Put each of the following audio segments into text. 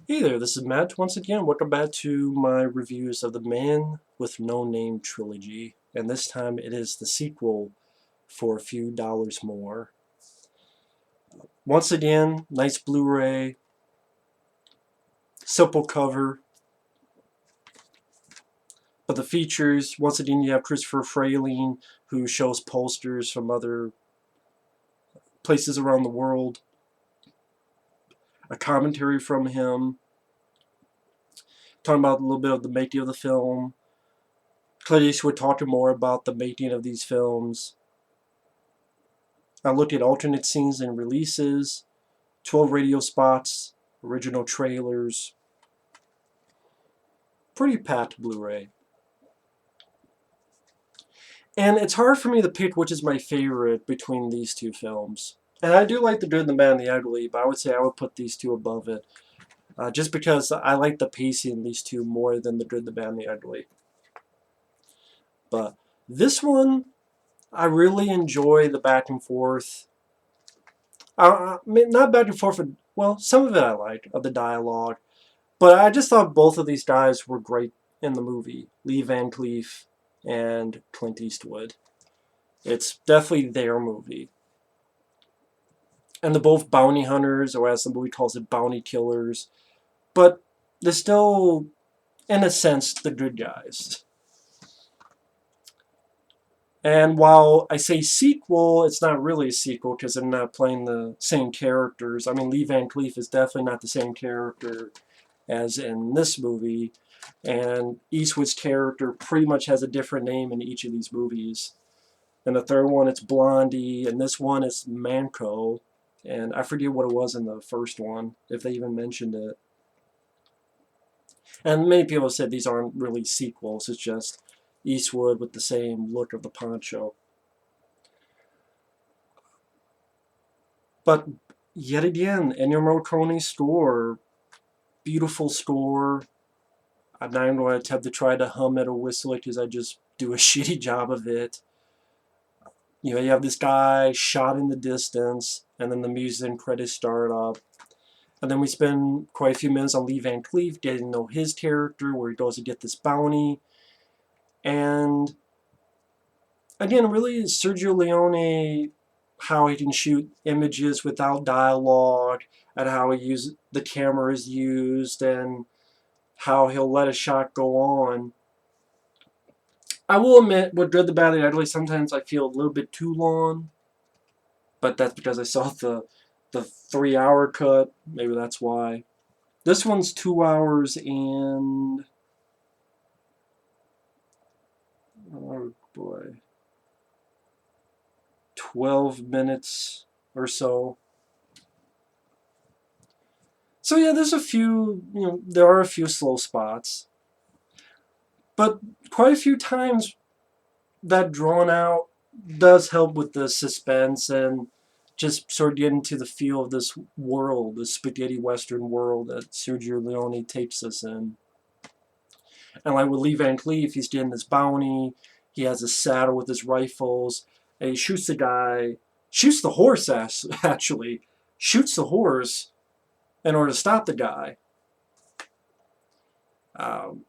Hey there, this is Matt once again. Welcome back to my reviews of the Man with No Name trilogy. And this time it is the sequel for a few dollars more. Once again, nice Blu-ray, simple cover. But the features, once again you have Christopher Frayling, who shows posters from other places around the world. A commentary from him, talking about a little bit of the making of the film. Clint Eastwood talking more about the making of these films. I looked at alternate scenes and releases, 12 radio spots, original trailers. Pretty packed Blu-ray. And it's hard for me to pick which is my favorite between these two films. And I do like The Good, the Bad, and the Ugly, but I would say I would put these two above it. Just because I like the pacing in these two more than The Good, the Bad, and the Ugly. But this one, I really enjoy the back and forth. I mean, not back and forth, well, some of it I like, of the dialogue. But I just thought both of these guys were great in the movie. Lee Van Cleef and Clint Eastwood. It's definitely their movie. And they're both bounty hunters, or as the movie calls it, bounty killers. But they're still, in a sense, the good guys. And while I say sequel, it's not really a sequel because they're not playing the same characters. I mean, Lee Van Cleef is definitely not the same character as in this movie. And Eastwood's character pretty much has a different name in each of these movies. In the third one, it's Blondie, and this one is Manco. And I forget what it was in the first one, if they even mentioned it. And many people have said these aren't really sequels, it's just Eastwood with the same look of the poncho. But yet again, Ennio Morricone's score, beautiful score. I'm not even going to attempt to try to hum it or whistle it because I just do a shitty job of it. You know, you have this guy shot in the distance, and then the music and credits start up. And then we spend quite a few minutes on Lee Van Cleef, getting to know his character, where he goes to get this bounty. And again, really, Sergio Leone, how he can shoot images without dialogue, and how the camera is used, and how he'll let a shot go on. I will admit, with Good, the Bad, and the Ugly, sometimes I feel a little bit too long, but that's because I saw the 3-hour cut. Maybe that's why. This one's 2 hours and, oh boy, 12 minutes or so. So yeah, there's a few, there are a few slow spots. But quite a few times that drawn out does help with the suspense and just sort of get into the feel of this world, the spaghetti western world that Sergio Leone takes us in. And like with Lee Van Cleef, he's getting this bounty, he has a saddle with his rifles, and he shoots the guy, shoots the horse actually, shoots the horse in order to stop the guy. Um,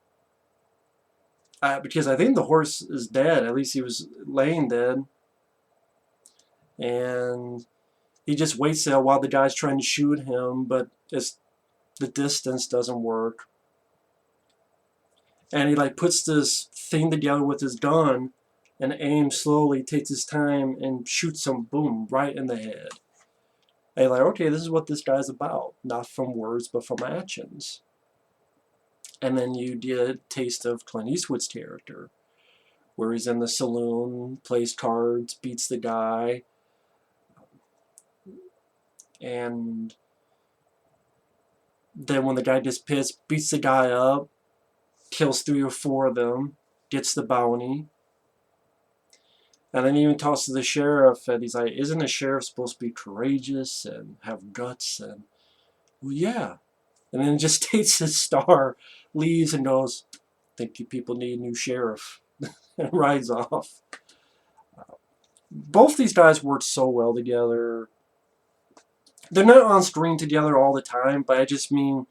because I think the horse is dead, at least he was laying dead. And he just waits there while the guy's trying to shoot him, but the distance doesn't work. And he like puts this thing together with his gun and aims slowly, takes his time, and shoots him, boom, right in the head. And you're like, okay, this is what this guy's about. Not from words, but from actions. And then you get a taste of Clint Eastwood's character, where he's in the saloon, plays cards, beats the guy, and then when the guy gets pissed, beats the guy up, kills 3 or 4 of them, gets the bounty, and then he even talks to the sheriff, and he's like, isn't a sheriff supposed to be courageous and have guts? And, well, yeah. And then just takes his star, leaves, and goes, think you people need a new sheriff, and rides off. Both these guys work so well together. They're not on screen together all the time, but I just mean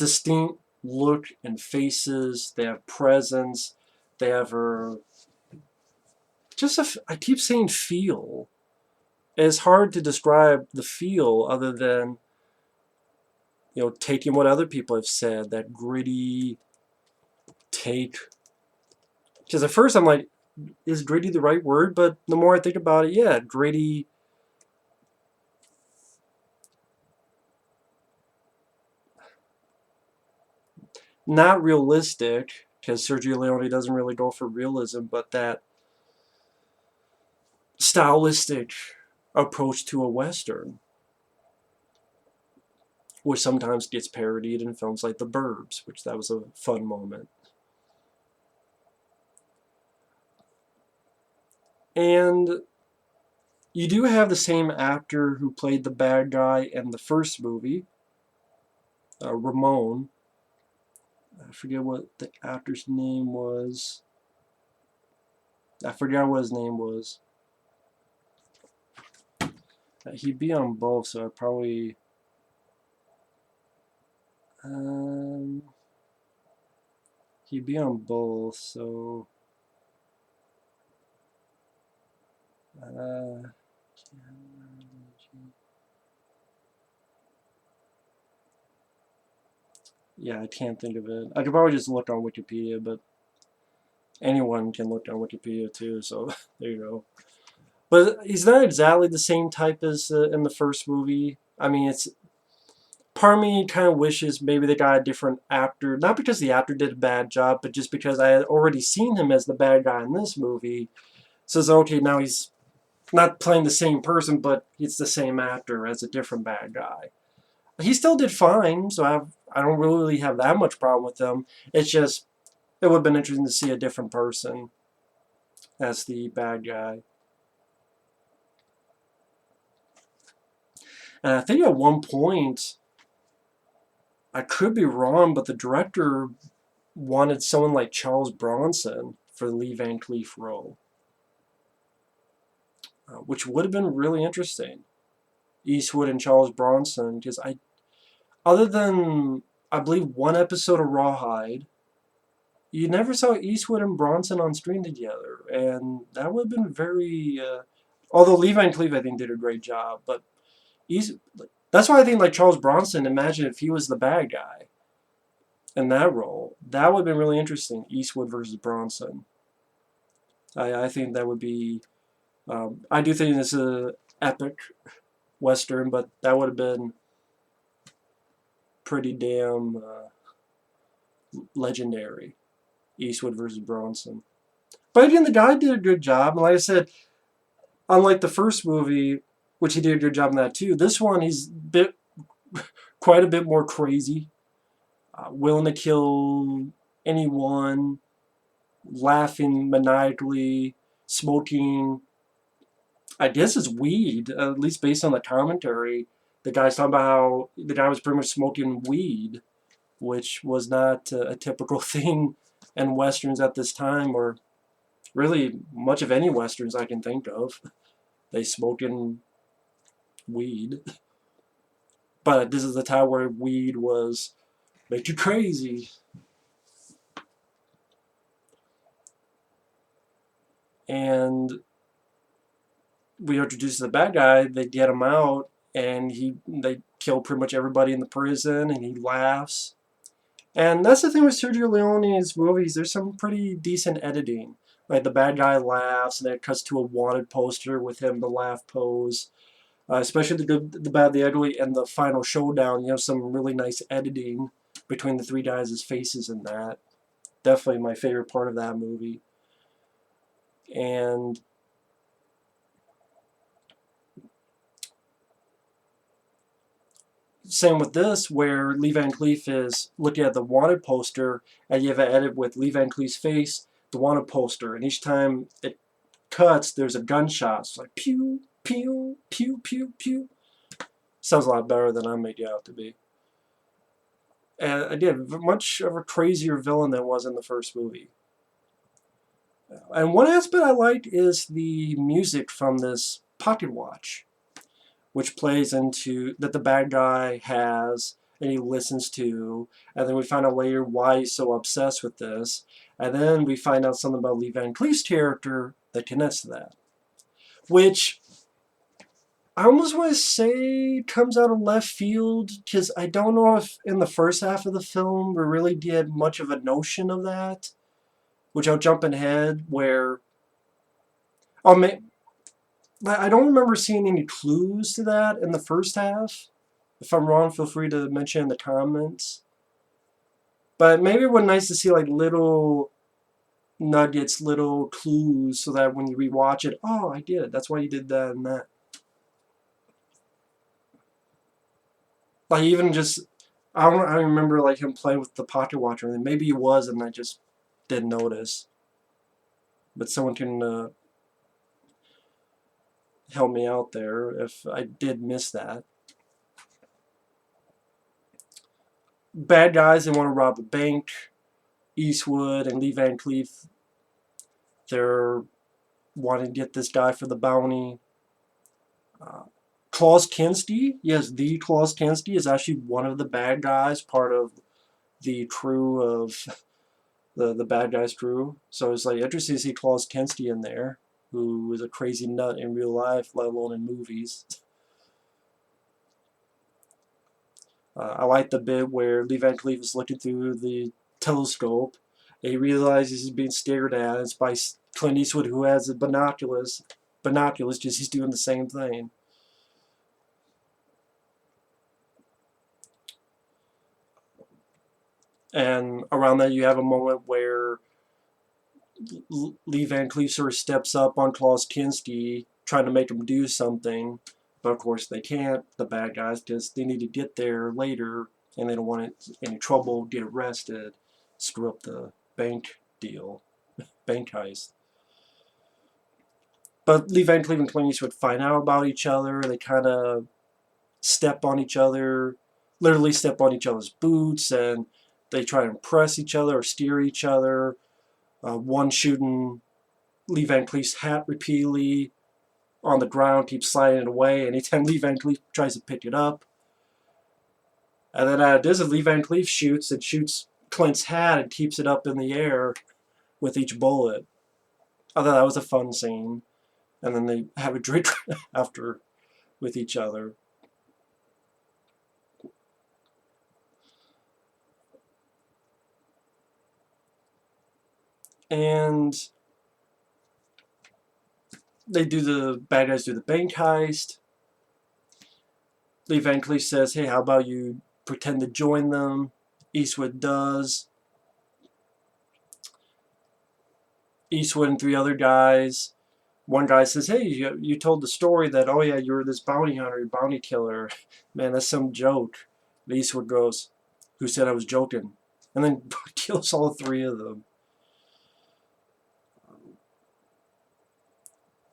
distinct look and faces. They have presence. They have I keep saying feel. It's hard to describe the feel other than, taking what other people have said, that gritty take. Because at first I'm like, is gritty the right word? But the more I think about it, yeah, gritty. Not realistic, because Sergio Leone doesn't really go for realism, but that stylistic approach to a Western, which sometimes gets parodied in films like The Burbs, which that was a fun moment. And you do have the same actor who played the bad guy in the first movie, Ramon. I forget what the actor's name was. I forgot what his name was. He'd be on both, so I probably... he'd be on both, so... yeah, I can't think of it. I could probably just look on Wikipedia, but anyone can look on Wikipedia too, so there you go. But he's not exactly the same type as in the first movie. I mean, it's... part of me kind of wishes maybe they got a different actor, not because the actor did a bad job, but just because I had already seen him as the bad guy in this movie. So it's okay, now he's not playing the same person, but it's the same actor as a different bad guy. He still did fine, so I don't really have that much problem with him. It's just, it would have been interesting to see a different person as the bad guy. And I think at one point, I could be wrong, but the director wanted someone like Charles Bronson for the Lee Van Cleef role, which would have been really interesting. Eastwood and Charles Bronson, because other than, I believe, one episode of Rawhide, you never saw Eastwood and Bronson on screen together, and that would have been very... although Lee Van Cleef, I think, did a great job, but that's why I think, like, Charles Bronson, imagine if he was the bad guy in that role. That would have been really interesting, Eastwood versus Bronson. I think that would be... I do think this is an epic Western, but that would have been pretty damn legendary. Eastwood versus Bronson. But again, the guy did a good job. And like I said, unlike the first movie, which he did a good job in that too, this one he's quite a bit more crazy. Willing to kill anyone, laughing maniacally, smoking, I guess it's weed, at least based on the commentary. The guy's talking about how the guy was pretty much smoking weed, which was not a typical thing in Westerns at this time, or really much of any Westerns I can think of. They smoking weed. But this is the time where weed was make you crazy. And we introduce the bad guy, they get him out, and they kill pretty much everybody in the prison, and he laughs. And that's the thing with Sergio Leone's movies, there's some pretty decent editing. Like the bad guy laughs, and then it cuts to a wanted poster with him, the laugh pose. Especially the good, the bad, the ugly, and the final showdown, some really nice editing between the three guys' faces in that. Definitely my favorite part of that movie. And same with this, where Lee Van Cleef is looking at the wanted poster, and you have an edit with Lee Van Cleef's face, the wanted poster, and each time it cuts, there's a gunshot. It's like pew, pew, pew, pew, pew. Sounds a lot better than I made it out to be. And again, much of a crazier villain than was in the first movie. And one aspect I like is the music from this pocket watch, which plays into that the bad guy has, and he listens to, and then we find out later why he's so obsessed with this, and then we find out something about Lee Van Cleef's character that connects to that, which I almost want to say comes out of left field, because I don't know if in the first half of the film we really did much of a notion of that, which I'll jump ahead, where, oh, I don't remember seeing any clues to that in the first half. If I'm wrong, feel free to mention in the comments. But maybe it would be nice to see like little nuggets, little clues, so that when you rewatch it, oh, I did. That's why you did that and that. Like even just, I remember like him playing with the pocket watch, and maybe he was, and I just didn't notice. But someone can help me out there if I did miss that. Bad guys, they want to rob a bank. Eastwood and Lee Van Cleef, they're wanting to get this guy for the bounty. Klaus Kinski, yes, the Klaus Kinski is actually one of the bad guys, part of the crew of the bad guys crew. So it's like interesting to see Klaus Kinski in there, who is a crazy nut in real life, let alone in movies. I like the bit where Lee Van Cleef is looking through the telescope, and he realizes he's being stared at. It's by Clint Eastwood, who has the binoculars, because he's doing the same thing. And around that, you have a moment where Lee Van Cleef sort of steps up on Klaus Kinski, trying to make him do something. But of course, they can't, the bad guys, because they need to get there later, and they don't want any trouble, get arrested, screw up the bank deal, bank heist. But Lee Van Cleef and Clint Eastwood find out about each other. They kind of step on each other, literally step on each other's boots, and they try to impress each other or steer each other. One shooting Lee Van Cleef's hat repeatedly on the ground, keeps sliding it away. Anytime Lee Van Cleef tries to pick it up. And then this is Lee Van Cleef shoots Clint's hat and keeps it up in the air with each bullet. I thought that was a fun scene. And then they have a drink after with each other. And the bad guys do the bank heist. Lee Van Cleef says, hey, how about you pretend to join them? Eastwood does. Eastwood and three other guys. One guy says, hey, you told the story that, oh yeah, you were this bounty hunter, bounty killer. Man, that's some joke. And Eastwood goes, who said I was joking? And then kills all three of them.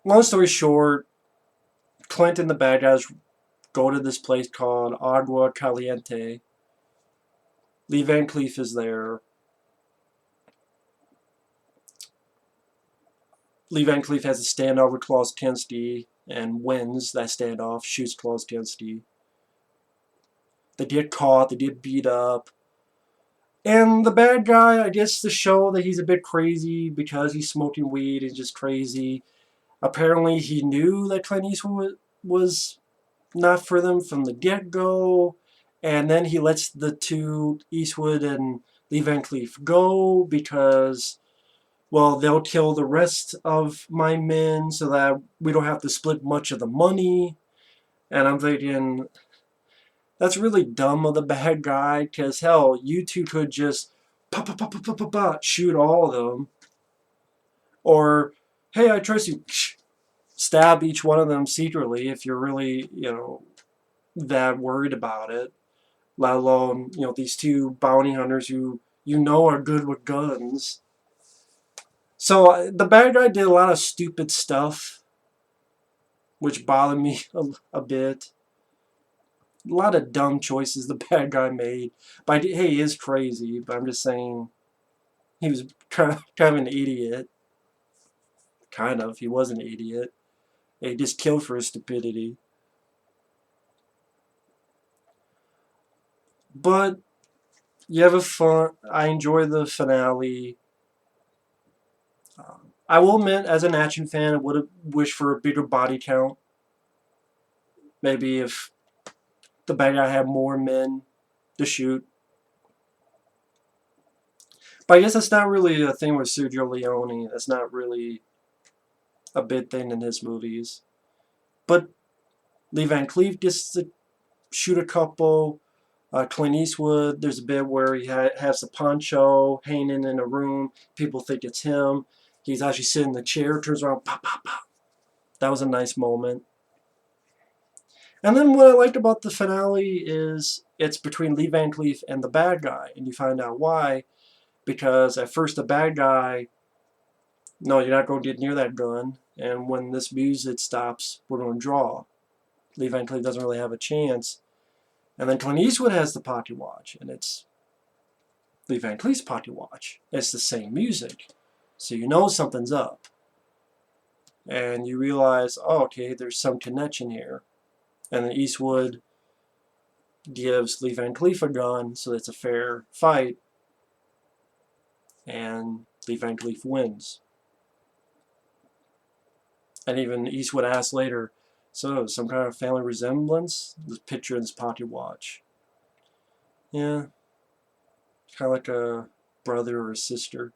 Long story short, Clint and the bad guys go to this place called Agua Caliente. Lee Van Cleef is there. Lee Van Cleef has a standoff with Klaus Kinski and wins that standoff, shoots Klaus Kinski. They get caught, they get beat up. And the bad guy, I guess to show that he's a bit crazy because he's smoking weed, he's just crazy. Apparently he knew that Clint Eastwood was not for them from the get-go. And then he lets the two, Eastwood and Lee Van Cleef, go because, well, they'll kill the rest of my men so that we don't have to split much of the money. And I'm thinking, that's really dumb of the bad guy, because hell, you two could just shoot all of them. Or, hey, I trust you, stab each one of them secretly if you're really, that worried about it. Let alone, these two bounty hunters who are good with guns. So the bad guy did a lot of stupid stuff, which bothered me a bit. A lot of dumb choices the bad guy made. But hey, he is crazy, but I'm just saying he was kind of an idiot. Kind of. He was an idiot. He just killed for his stupidity. But you have a fun. I enjoy the finale. I will admit, as an action fan, I would have wished for a bigger body count. Maybe if the bad guy had more men to shoot. But I guess that's not really a thing with Sergio Leone. That's not really a big thing in his movies. But Lee Van Cleef gets to shoot a couple. Clint Eastwood, there's a bit where he has the poncho hanging in a room. People think it's him. He's actually sitting in the chair, turns around, pop, pop, pop. That was a nice moment. And then what I liked about the finale is it's between Lee Van Cleef and the bad guy. And you find out why. Because at first the bad guy, no, you're not going to get near that gun. And when this music stops, we're going to draw. Lee Van Cleef doesn't really have a chance. And then Clint Eastwood has the pocket watch. And it's Lee Van Cleef's pocket watch. It's the same music. So you know something's up. And you realize, oh, okay, there's some connection here. And then Eastwood gives Lee Van Cleef a gun, so it's a fair fight. And Lee Van Cleef wins. And even Eastwood asks later, so some kind of family resemblance? This picture in this pocket watch. Yeah, kind of like a brother or a sister.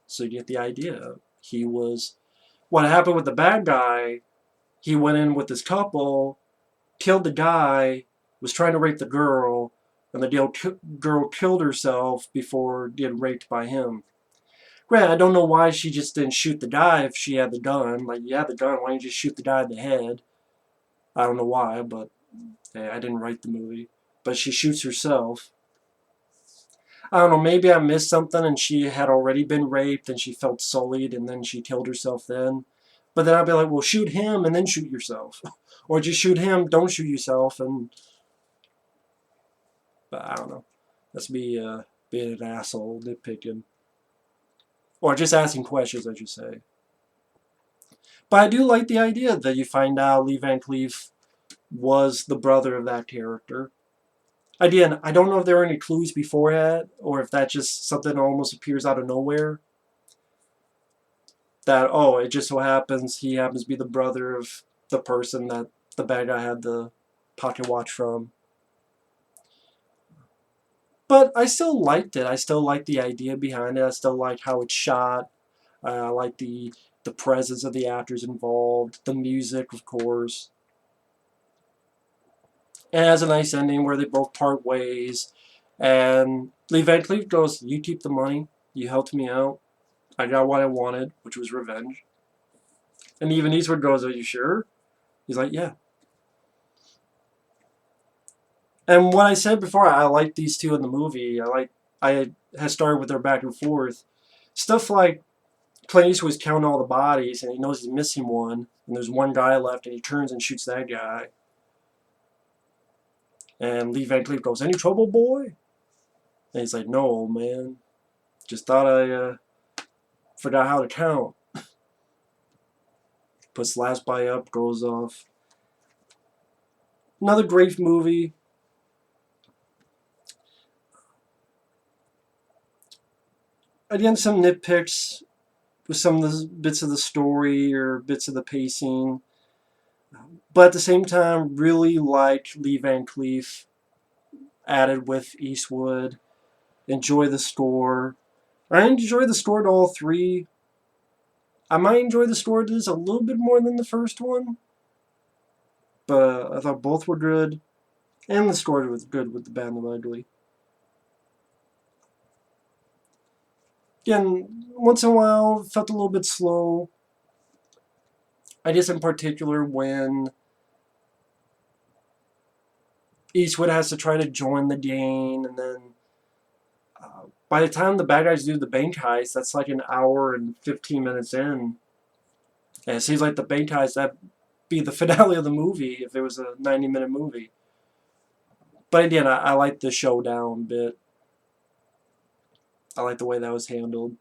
So you get the idea. He was... What happened with the bad guy, he went in with this couple, killed the guy, was trying to rape the girl, and the girl killed herself before getting raped by him. Granted, I don't know why she just didn't shoot the guy if she had the gun. Like, you had the gun, why didn't you just shoot the guy in the head? I don't know why, but hey, I didn't write the movie. But she shoots herself. I don't know, maybe I missed something and she had already been raped and she felt sullied and then she killed herself then. But then I'd be like, well, shoot him and then shoot yourself. Or just shoot him, don't shoot yourself. And but I don't know. That's me being an asshole, nitpicking. Or just asking questions, I should say. But I do like the idea that you find out Lee Van Cleef was the brother of that character. Again, I don't know if there are any clues before that, or if that just something that almost appears out of nowhere. That, oh, it just so happens he happens to be the brother of the person that the bad guy had the pocket watch from. But I still liked it. I still liked the idea behind it. I still liked how it's shot. I like the presence of the actors involved, the music, of course. And it has a nice ending where they both part ways. And Lee Van Cleef goes, you keep the money. You helped me out. I got what I wanted, which was revenge. And even Eastwood goes, are you sure? He's like, yeah. And what I said before, I like these two in the movie. I had started with their back and forth. Stuff like Clint Eastwood's counting all the bodies, and he knows he's missing one, and there's one guy left, and he turns and shoots that guy. And Lee Van Cleef goes, any trouble, boy? And he's like, no, old man. Just thought I forgot how to count. Puts the last buy up, goes off. Another great movie. Again, some nitpicks with some of the bits of the story or bits of the pacing. But at the same time, really liked Lee Van Cleef added with Eastwood. Enjoy the score. I enjoy the score to all three. I might enjoy the score to this a little bit more than the first one. But I thought both were good. And the score was good with the Band of Ugly. Again, once in a while, felt a little bit slow. I guess in particular when Eastwood has to try to join the gang, and then by the time the bad guys do the bank heist, that's like an hour and 15 minutes in. And it seems like the bank heist, that'd be the finale of the movie if it was a 90-minute movie. But again, I like the showdown bit. I like the way that was handled.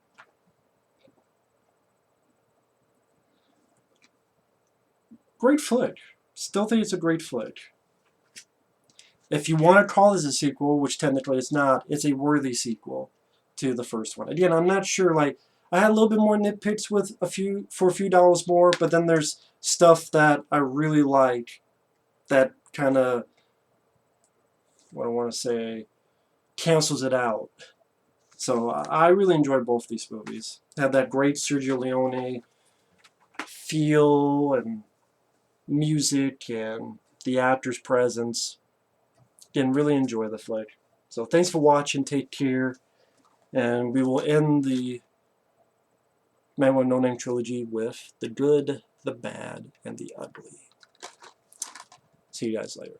Great flick. Still think it's a great flick. if you want to call this a sequel, which technically it's not, it's a worthy sequel to the first one. Again, I'm not sure, like, I had a little bit more nitpicks with a few dollars more, but then there's stuff that I really like that kind of, what I want to say, cancels it out. So I really enjoyed both these movies. They had that great Sergio Leone feel and music and the actor's presence. Again, really enjoy the flick. So thanks for watching. Take care. And we will end the Man with No Name trilogy with The Good, the Bad, and the Ugly. See you guys later.